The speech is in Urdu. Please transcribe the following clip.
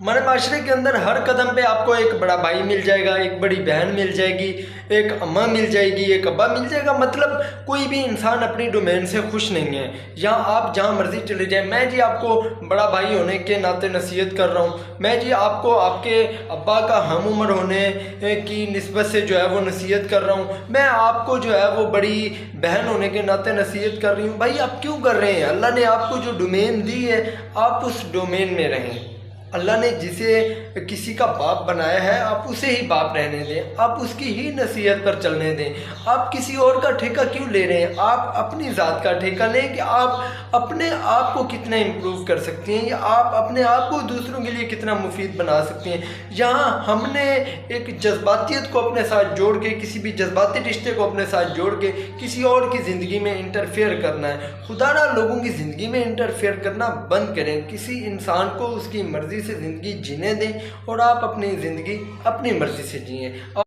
ہمارے معاشرے کے اندر ہر قدم پہ آپ کو ایک بڑا بھائی مل جائے گا، ایک بڑی بہن مل جائے گی، ایک اماں مل جائے گی، ایک ابا مل جائے گا۔ مطلب کوئی بھی انسان اپنی ڈومین سے خوش نہیں ہے۔ یا آپ جہاں مرضی چلے جائیں، میں جی آپ کو بڑا بھائی ہونے کے ناطے نصیحت کر رہا ہوں، میں جی آپ کو آپ کے ابا کا ہم عمر ہونے کی نسبت سے جو ہے وہ نصیحت کر رہا ہوں، میں آپ کو جو ہے وہ بڑی بہن ہونے کے ناطے نصیحت کر رہی ہوں۔ بھائی آپ کیوں کر رہے ہیں؟ اللہ نے آپ کو جو ڈومین دی ہے، آپ اس ڈومین میں رہیں۔ اللہ نے جسے کسی کا باپ بنایا ہے، آپ اسے ہی باپ رہنے دیں، آپ اس کی ہی نصیحت پر چلنے دیں۔ آپ کسی اور کا ٹھیکہ کیوں لے رہے ہیں؟ آپ اپنی ذات کا ٹھیکہ لیں کہ آپ اپنے آپ کو کتنا امپروو کر سکتے ہیں، یا آپ اپنے آپ کو دوسروں کے لیے کتنا مفید بنا سکتے ہیں۔ یہاں ہم نے ایک جذباتیت کو اپنے ساتھ جوڑ کے، کسی بھی جذباتی رشتے کو اپنے ساتھ جوڑ کے کسی اور کی زندگی میں انٹرفیئر کرنا ہے۔ خدا نہ لوگوں کی زندگی میں انٹرفیئر کرنا بند کریں۔ کسی انسان کو اس کی مرضی سے زندگی جینے دیں، اور آپ اپنی زندگی اپنی مرضی سے جئیں۔